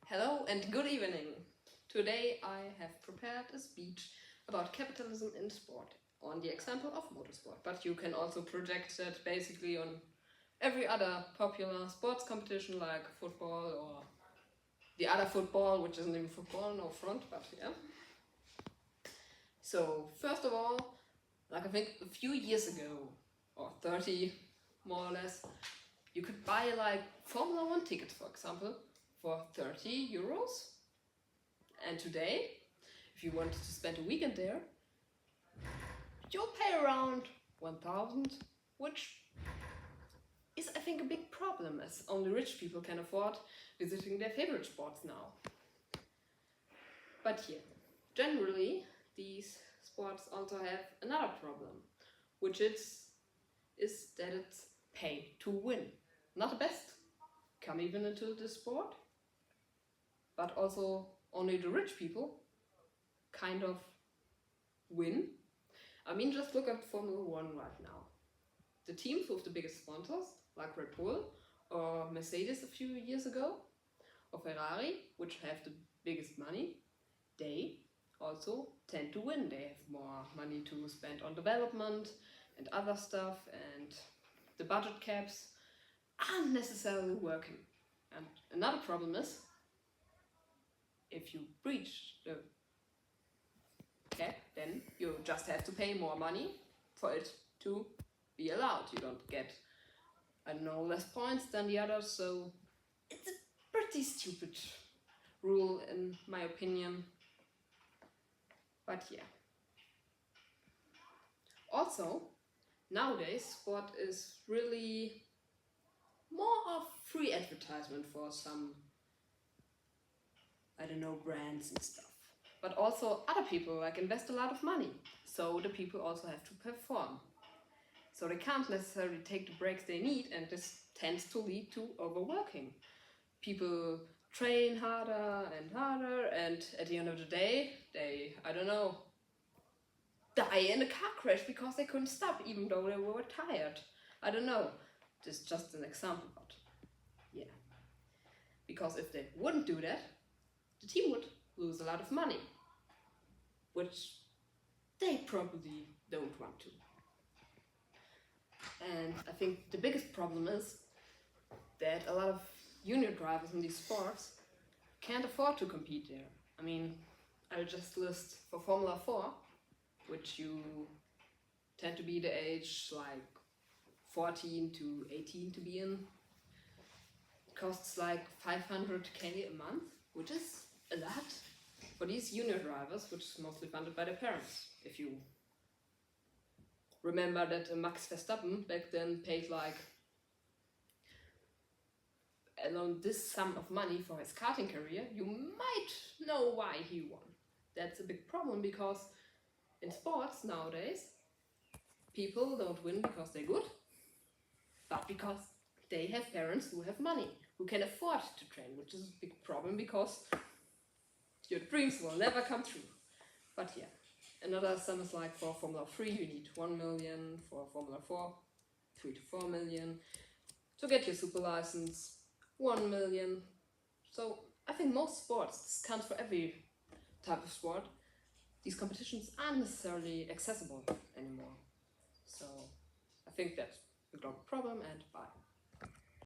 Hello and good evening. Today I have prepared a speech about capitalism in sport on the example of motorsport, but you can also project it basically on every other popular sports competition like football or the other football, which isn't even football, no front, but yeah. So first of all, like I think a few years ago, or 30 more or less, you could buy like Formula 1 tickets, for example, for 30 euros. And today, if you wanted to spend a weekend there, you'll pay around 1,000, which is, I think, a big problem, as only rich people can afford visiting their favorite sports now. But yeah, generally, these sports also have another problem, which is that it's pay to win. Not the best come even into the sport, but also only the rich people kind of win. I mean, just look at Formula 1 right now. The teams with the biggest sponsors, like Red Bull or Mercedes a few years ago, or Ferrari, which have the biggest money, they also tend to win. They have more money to spend on development and other stuff, and the budget caps aren't necessarily working. And another problem is, if you breach the cap, then you just have to pay more money for it to be allowed. You don't get, I don't know, less points than the others, so it's a pretty stupid rule in my opinion. But yeah. Also, nowadays sport is really more of free advertisement for some, I don't know, brands and stuff. But also other people like invest a lot of money, so the people also have to perform. So they can't necessarily take the breaks they need, and this tends to lead to overworking. People train harder and harder, and at the end of the day, they, I don't know, die in a car crash because they couldn't stop even though they were tired. I don't know, this is just an example, but yeah. Because if they wouldn't do that, the team would lose a lot of money, which they probably don't want to. And I think the biggest problem is that a lot of junior drivers in these sports can't afford to compete there. I mean, I'll just list for Formula 4, which you tend to be the age like 14 to 18 to be in. It costs like 500k a month, which is a lot for these junior drivers, which is mostly funded by their parents. If you remember that Max Verstappen back then paid like alone this sum of money for his karting career, you might know why he won. That's a big problem, because in sports nowadays, people don't win because they're good, but because they have parents who have money, who can afford to train, which is a big problem because your dreams will never come true. But yeah, another sum is like for Formula 3 you need 1 million, for Formula 4 3 to 4 million, to get your super license 1 million. So I think most sports, this counts for every type of sport, these competitions aren't necessarily accessible anymore. So I think that's a global problem, and bye.